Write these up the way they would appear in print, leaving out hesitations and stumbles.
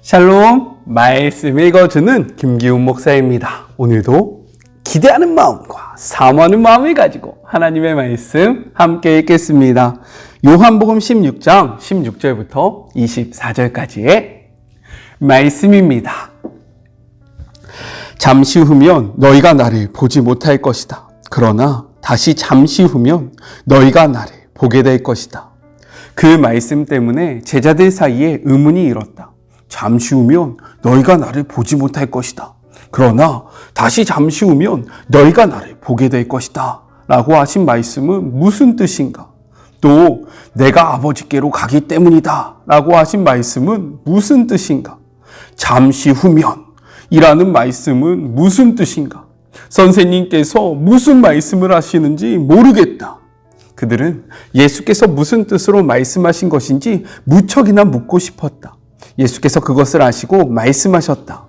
샬롬, 말씀 읽어주는 김기훈 목사입니다. 오늘도 기대하는 마음과 사모하는 마음을 가지고 하나님의 말씀 함께 읽겠습니다. 요한복음 16장 16절부터 24절까지의 말씀입니다. 잠시 후면 너희가 나를 보지 못할 것이다. 그러나 다시 잠시 후면 너희가 나를 보게 될 것이다. 그 말씀 때문에 제자들 사이에 의문이 일었다. 잠시 후면 너희가 나를 보지 못할 것이다. 그러나 다시 잠시 후면 너희가 나를 보게 될 것이다. 라고 하신 말씀은 무슨 뜻인가? 또 내가 아버지께로 가기 때문이다. 라고 하신 말씀은 무슨 뜻인가? 잠시 후면 이라는 말씀은 무슨 뜻인가? 선생님께서 무슨 말씀을 하시는지 모르겠다. 그들은 예수께서 무슨 뜻으로 말씀하신 것인지 무척이나 묻고 싶었다. 예수께서 그것을 아시고 말씀하셨다.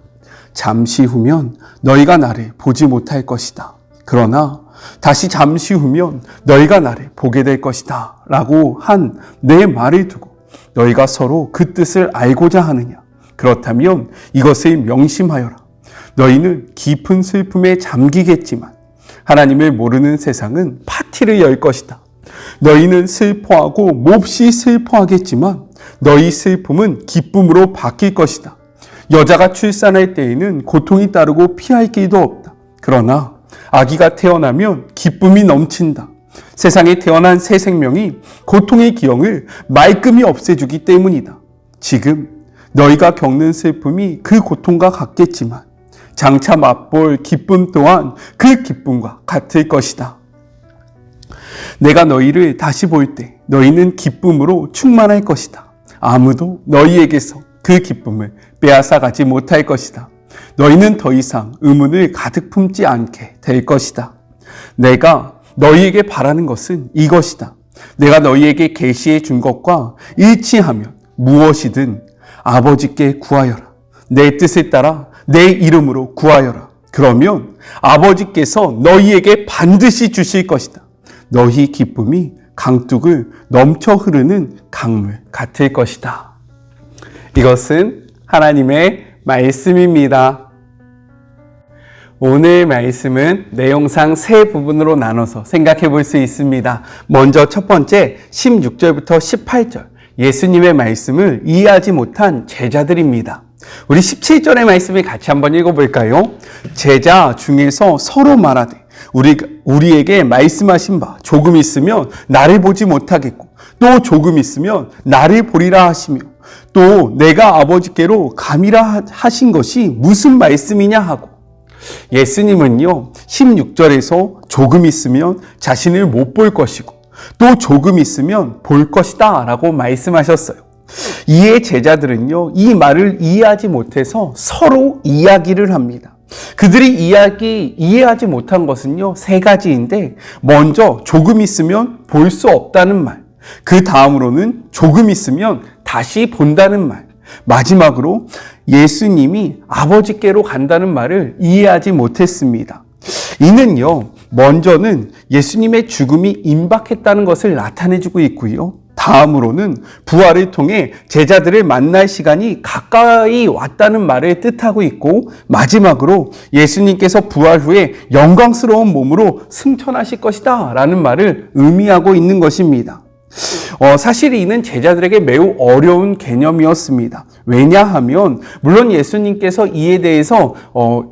잠시 후면 너희가 나를 보지 못할 것이다. 그러나 다시 잠시 후면 너희가 나를 보게 될 것이다. 라고 한 내 말을 두고 너희가 서로 그 뜻을 알고자 하느냐? 그렇다면 이것을 명심하여라. 너희는 깊은 슬픔에 잠기겠지만 하나님을 모르는 세상은 파티를 열 것이다. 너희는 슬퍼하고 몹시 슬퍼하겠지만 너희 슬픔은 기쁨으로 바뀔 것이다. 여자가 출산할 때에는 고통이 따르고 피할 길도 없다. 그러나 아기가 태어나면 기쁨이 넘친다. 세상에 태어난 새 생명이 고통의 기형을 말끔히 없애주기 때문이다. 지금 너희가 겪는 슬픔이 그 고통과 같겠지만 장차 맛볼 기쁨 또한 그 기쁨과 같을 것이다. 내가 너희를 다시 볼 때 너희는 기쁨으로 충만할 것이다. 아무도 너희에게서 그 기쁨을 빼앗아가지 못할 것이다. 너희는 더 이상 의문을 가득 품지 않게 될 것이다. 내가 너희에게 바라는 것은 이것이다. 내가 너희에게 계시해 준 것과 일치하면 무엇이든 아버지께 구하여라. 내 뜻에 따라 내 이름으로 구하여라. 그러면 아버지께서 너희에게 반드시 주실 것이다. 너희 기쁨이 강둑을 넘쳐 흐르는 강물 같을 것이다. 이것은 하나님의 말씀입니다. 오늘 말씀은 내용상 세 부분으로 나눠서 생각해 볼 수 있습니다. 먼저 첫 번째 16절부터 18절 예수님의 말씀을 이해하지 못한 제자들입니다. 우리 17절의 말씀을 같이 한번 읽어볼까요? 제자 중에서 서로 말하되 우리에게 말씀하신 바 조금 있으면 나를 보지 못하겠고 또 조금 있으면 나를 보리라 하시며 또 내가 아버지께로 감이라 하신 것이 무슨 말씀이냐 하고 예수님은요 16절에서 조금 있으면 자신을 못 볼 것이고 또 조금 있으면 볼 것이다 라고 말씀하셨어요. 이에 제자들은요 이 말을 이해하지 못해서 서로 이야기를 합니다. 그들이 이해하지 못한 것은요 세 가지인데 먼저 조금 있으면 볼 수 없다는 말, 그 다음으로는 조금 있으면 다시 본다는 말, 마지막으로 예수님이 아버지께로 간다는 말을 이해하지 못했습니다. 이는요 먼저는 예수님의 죽음이 임박했다는 것을 나타내주고 있고요. 다음으로는 부활을 통해 제자들을 만날 시간이 가까이 왔다는 말을 뜻하고 있고 마지막으로 예수님께서 부활 후에 영광스러운 몸으로 승천하실 것이다 라는 말을 의미하고 있는 것입니다. 사실 이는 제자들에게 매우 어려운 개념이었습니다. 왜냐하면 물론 예수님께서 이에 대해서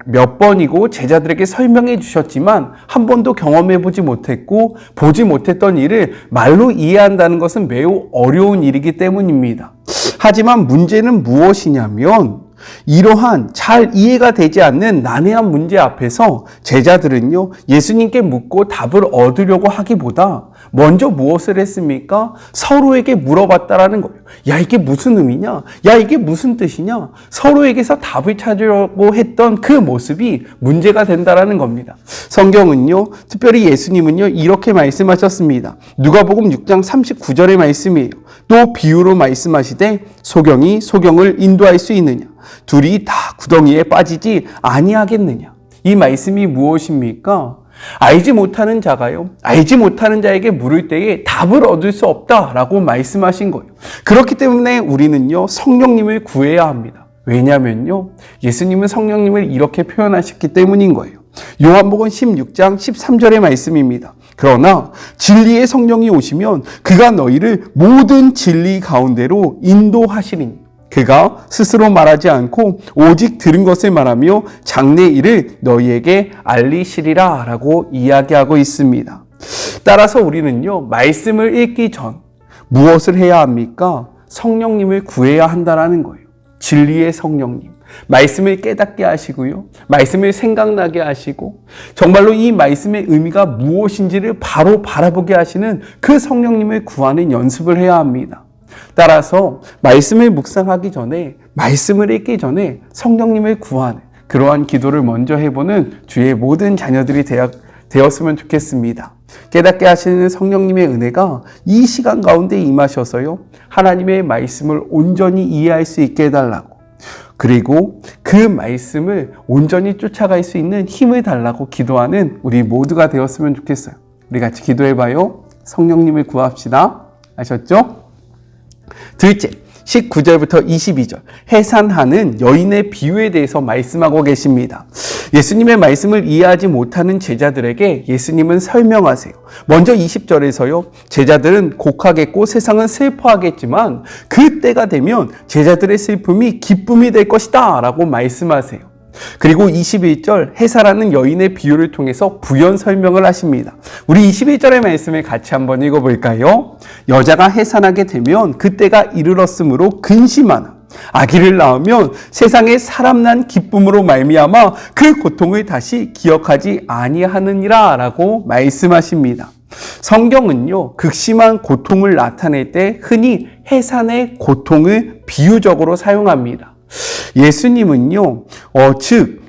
몇 번이고 제자들에게 설명해 주셨지만 한 번도 경험해 보지 못했고 보지 못했던 일을 말로 이해한다는 것은 매우 어려운 일이기 때문입니다. 하지만 문제는 무엇이냐면 이러한 잘 이해가 되지 않는 난해한 문제 앞에서 제자들은요 예수님께 묻고 답을 얻으려고 하기보다 먼저 무엇을 했습니까? 서로에게 물어봤다라는 거예요. 야 이게 무슨 의미냐? 야 이게 무슨 뜻이냐? 서로에게서 답을 찾으려고 했던 그 모습이 문제가 된다라는 겁니다. 성경은요 특별히 예수님은요 이렇게 말씀하셨습니다. 누가복음 6장 39절의 말씀이에요. 또 비유로 말씀하시되 소경이 소경을 인도할 수 있느냐? 둘이 다 구덩이에 빠지지 아니하겠느냐? 이 말씀이 무엇입니까? 알지 못하는 자가요, 알지 못하는 자에게 물을 때에 답을 얻을 수 없다라고 말씀하신 거예요. 그렇기 때문에 우리는요, 성령님을 구해야 합니다. 왜냐면요, 예수님은 성령님을 이렇게 표현하셨기 때문인 거예요. 요한복음 16장 13절의 말씀입니다. 그러나 진리의 성령이 오시면 그가 너희를 모든 진리 가운데로 인도하시리니 그가 스스로 말하지 않고 오직 들은 것을 말하며 장래 일을 너희에게 알리시리라 라고 이야기하고 있습니다. 따라서 우리는요, 말씀을 읽기 전 무엇을 해야 합니까? 성령님을 구해야 한다라는 거예요. 진리의 성령님. 말씀을 깨닫게 하시고요. 말씀을 생각나게 하시고 정말로 이 말씀의 의미가 무엇인지를 바로 바라보게 하시는 그 성령님을 구하는 연습을 해야 합니다. 따라서 말씀을 묵상하기 전에, 말씀을 읽기 전에 성령님을 구하는 그러한 기도를 먼저 해보는 주의 모든 자녀들이 되었으면 좋겠습니다. 깨닫게 하시는 성령님의 은혜가 이 시간 가운데 임하셔서요, 하나님의 말씀을 온전히 이해할 수 있게 해달라고, 그리고 그 말씀을 온전히 쫓아갈 수 있는 힘을 달라고 기도하는 우리 모두가 되었으면 좋겠어요. 우리 같이 기도해봐요. 성령님을 구합시다. 아셨죠? 둘째, 19절부터 22절 해산하는 여인의 비유에 대해서 말씀하고 계십니다. 예수님의 말씀을 이해하지 못하는 제자들에게 예수님은 설명하세요. 먼저 20절에서요, 제자들은 곡하겠고 세상은 슬퍼하겠지만 그 때가 되면 제자들의 슬픔이 기쁨이 될 것이다 라고 말씀하세요. 그리고 21절 해산하는 여인의 비유를 통해서 부연 설명을 하십니다. 우리 21절의 말씀을 같이 한번 읽어볼까요? 여자가 해산하게 되면 그때가 이르렀으므로 근심하나 아기를 낳으면 세상에 사람 난 기쁨으로 말미암아 그 고통을 다시 기억하지 아니하느니라 라고 말씀하십니다. 성경은요, 극심한 고통을 나타낼 때 흔히 해산의 고통을 비유적으로 사용합니다. 예수님은요,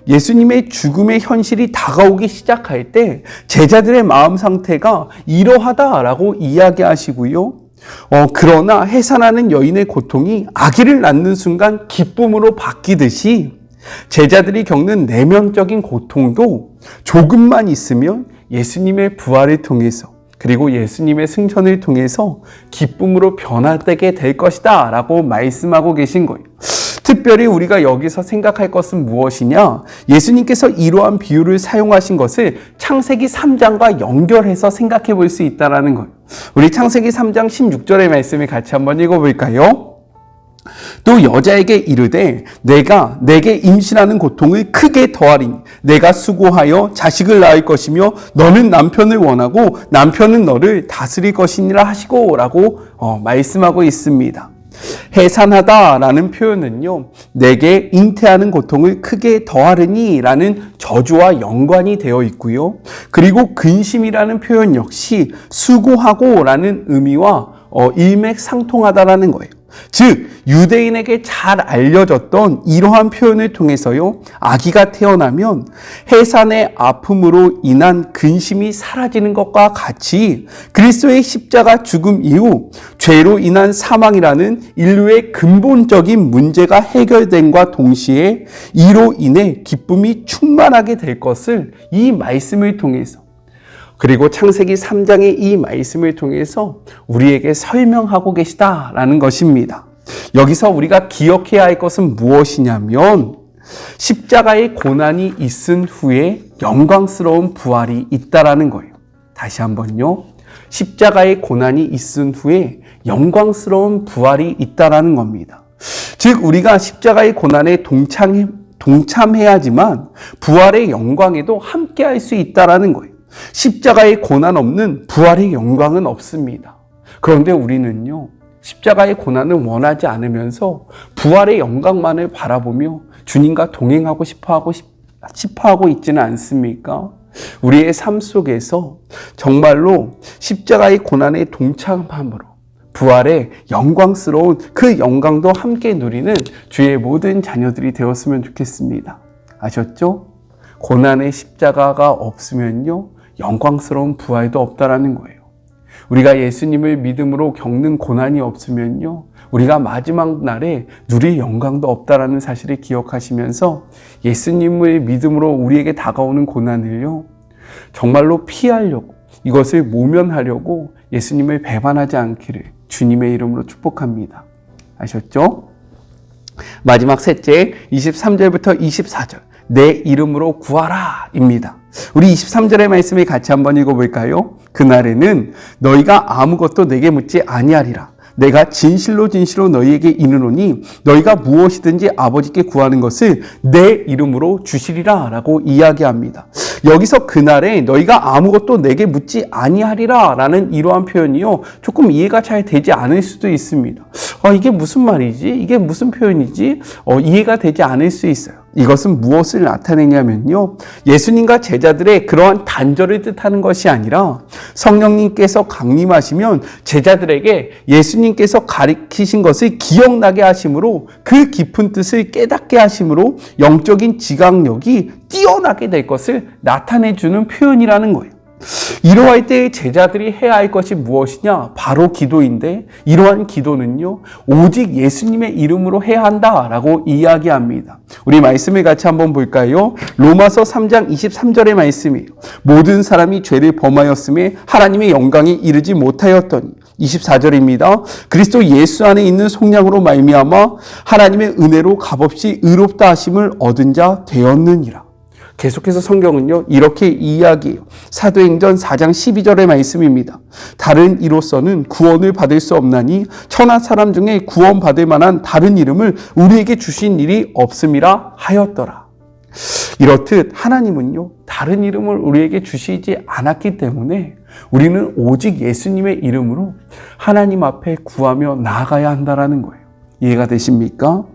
예수님의 죽음의 현실이 다가오기 시작할 때 제자들의 마음 상태가 이러하다라고 이야기하시고요. 그러나 해산하는 여인의 고통이 아기를 낳는 순간 기쁨으로 바뀌듯이 제자들이 겪는 내면적인 고통도 조금만 있으면 예수님의 부활을 통해서 그리고 예수님의 승천을 통해서 기쁨으로 변화되게 될 것이다 라고 말씀하고 계신 거예요. 특별히 우리가 여기서 생각할 것은 무엇이냐? 예수님께서 이러한 비유를 사용하신 것을 창세기 3장과 연결해서 생각해 볼 수 있다는 거예요. 우리 창세기 3장 16절의 말씀을 같이 한번 읽어볼까요? 또 여자에게 이르되 내가 내게 임신하는 고통을 크게 더하리니 내가 수고하여 자식을 낳을 것이며 너는 남편을 원하고 남편은 너를 다스릴 것이니라 하시고 라고 말씀하고 있습니다. 해산하다라는 표현은요, 내게 잉태하는 고통을 크게 더하르니 라는 저주와 연관이 되어 있고요. 그리고 근심이라는 표현 역시 수고하고 라는 의미와 일맥상통하다라는 거예요. 즉 유대인에게 잘 알려졌던 이러한 표현을 통해서요, 아기가 태어나면 해산의 아픔으로 인한 근심이 사라지는 것과 같이 그리스도의 십자가 죽음 이후 죄로 인한 사망이라는 인류의 근본적인 문제가 해결됨과 동시에 이로 인해 기쁨이 충만하게 될 것을 이 말씀을 통해서, 그리고 창세기 3장의 이 말씀을 통해서 우리에게 설명하고 계시다라는 것입니다. 여기서 우리가 기억해야 할 것은 무엇이냐면 십자가의 고난이 있은 후에 영광스러운 부활이 있다라는 거예요. 다시 한번요. 십자가의 고난이 있은 후에 영광스러운 부활이 있다라는 겁니다. 즉 우리가 십자가의 고난에 동참해야지만 부활의 영광에도 함께할 수 있다라는 거예요. 십자가의 고난 없는 부활의 영광은 없습니다. 그런데 우리는요, 십자가의 고난을 원하지 않으면서 부활의 영광만을 바라보며 주님과 동행하고 싶어하고 있지는 않습니까? 우리의 삶 속에서 정말로 십자가의 고난에 동참함으로 부활의 영광스러운 그 영광도 함께 누리는 주의 모든 자녀들이 되었으면 좋겠습니다. 아셨죠? 고난의 십자가가 없으면요, 영광스러운 부활도 없다라는 거예요. 우리가 예수님을 믿음으로 겪는 고난이 없으면요, 우리가 마지막 날에 누릴 영광도 없다라는 사실을 기억하시면서 예수님을 믿음으로 우리에게 다가오는 고난을요, 정말로 피하려고, 이것을 모면하려고 예수님을 배반하지 않기를 주님의 이름으로 축복합니다. 아셨죠? 마지막 셋째 23절부터 24절 내 이름으로 구하라 입니다. 우리 23절의 말씀을 같이 한번 읽어볼까요? 그날에는 너희가 아무것도 내게 묻지 아니하리라. 내가 진실로 진실로 너희에게 이르노니 너희가 무엇이든지 아버지께 구하는 것을 내 이름으로 주시리라 라고 이야기합니다. 여기서 그날에 너희가 아무것도 내게 묻지 아니하리라 라는 이러한 표현이요, 조금 이해가 잘 되지 않을 수도 있습니다. 이게 무슨 말이지? 이게 무슨 표현이지? 이해가 되지 않을 수 있어요. 이것은 무엇을 나타내냐면요, 예수님과 제자들의 그러한 단절을 뜻하는 것이 아니라 성령님께서 강림하시면 제자들에게 예수님께서 가르치신 것을 기억나게 하심으로 그 깊은 뜻을 깨닫게 하심으로 영적인 지각력이 뛰어나게 될 것을 나타내주는 표현이라는 거예요. 이러할 때 제자들이 해야 할 것이 무엇이냐? 바로 기도인데, 이러한 기도는요, 오직 예수님의 이름으로 해야 한다라고 이야기합니다. 우리 말씀을 같이 한번 볼까요? 로마서 3장 23절의 말씀이에요. 모든 사람이 죄를 범하였음에 하나님의 영광에 이르지 못하였더니, 24절입니다. 그리스도 예수 안에 있는 속량으로 말미암아 하나님의 은혜로 값없이 의롭다 하심을 얻은 자 되었느니라. 계속해서 성경은요, 이렇게 이야기해요. 사도행전 4장 12절의 말씀입니다. 다른 이로서는 구원을 받을 수 없나니 천하 사람 중에 구원받을 만한 다른 이름을 우리에게 주신 일이 없음이라 하였더라. 이렇듯 하나님은요, 다른 이름을 우리에게 주시지 않았기 때문에 우리는 오직 예수님의 이름으로 하나님 앞에 구하며 나아가야 한다는 거예요. 이해가 되십니까?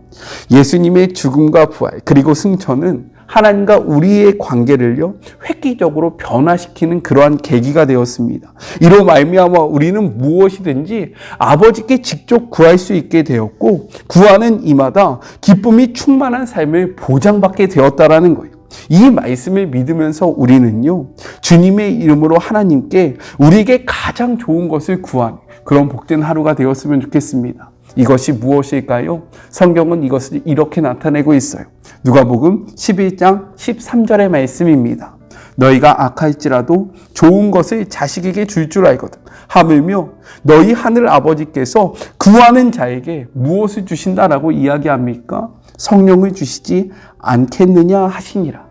예수님의 죽음과 부활 그리고 승천은 하나님과 우리의 관계를요, 획기적으로 변화시키는 그러한 계기가 되었습니다. 이로 말미암아 우리는 무엇이든지 아버지께 직접 구할 수 있게 되었고, 구하는 이마다 기쁨이 충만한 삶을 보장받게 되었다라는 거예요. 이 말씀을 믿으면서 우리는요, 주님의 이름으로 하나님께 우리에게 가장 좋은 것을 구하는 그런 복된 하루가 되었으면 좋겠습니다. 이것이 무엇일까요? 성경은 이것을 이렇게 나타내고 있어요. 누가복음 11장 13절의 말씀입니다. 너희가 악할지라도 좋은 것을 자식에게 줄 알거든. 하물며 너희 하늘 아버지께서 구하는 자에게 무엇을 주신다라고 이야기합니까? 성령을 주시지 않겠느냐 하시니라.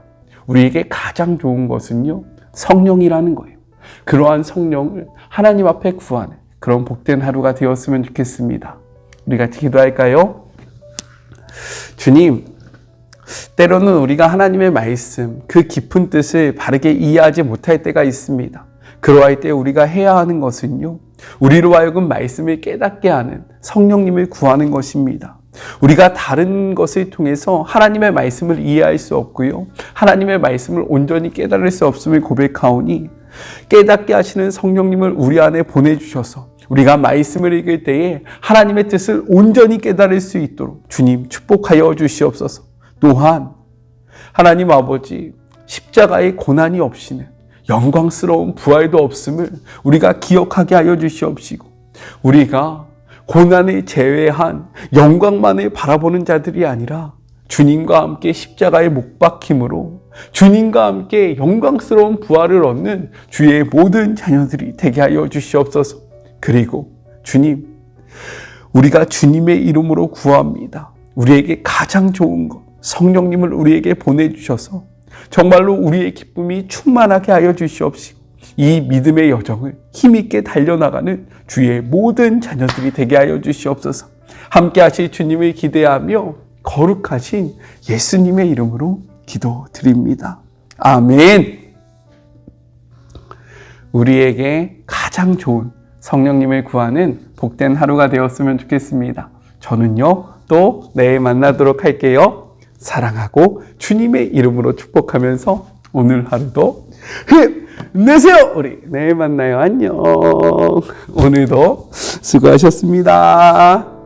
우리에게 가장 좋은 것은요, 성령이라는 거예요. 그러한 성령을 하나님 앞에 구하는 그런 복된 하루가 되었으면 좋겠습니다. 우리 같이 기도할까요? 주님, 때로는 우리가 하나님의 말씀, 그 깊은 뜻을 바르게 이해하지 못할 때가 있습니다. 그러할 때 우리가 해야 하는 것은요, 우리로 하여금 말씀을 깨닫게 하는 성령님을 구하는 것입니다. 우리가 다른 것을 통해서 하나님의 말씀을 이해할 수 없고요, 하나님의 말씀을 온전히 깨달을 수 없음을 고백하오니 깨닫게 하시는 성령님을 우리 안에 보내주셔서 우리가 말씀을 읽을 때에 하나님의 뜻을 온전히 깨달을 수 있도록 주님 축복하여 주시옵소서. 또한 하나님 아버지, 십자가의 고난이 없이는 영광스러운 부활도 없음을 우리가 기억하게 하여 주시옵시고, 우리가 고난을 제외한 영광만을 바라보는 자들이 아니라 주님과 함께 십자가에 못 박힘으로 주님과 함께 영광스러운 부활을 얻는 주의 모든 자녀들이 되게 하여 주시옵소서. 그리고 주님, 우리가 주님의 이름으로 구합니다. 우리에게 가장 좋은 것, 성령님을 우리에게 보내주셔서 정말로 우리의 기쁨이 충만하게 하여 주시옵시고, 이 믿음의 여정을 힘있게 달려나가는 주의 모든 자녀들이 되게 하여 주시옵소서. 함께 하실 주님을 기대하며 거룩하신 예수님의 이름으로 기도드립니다. 아멘. 우리에게 가장 좋은 성령님을 구하는 복된 하루가 되었으면 좋겠습니다. 저는요, 또 내일 만나도록 할게요. 사랑하고 주님의 이름으로 축복하면서 오늘 하루도 힘내세요. 우리 내일 만나요. 안녕. 오늘도 수고하셨습니다.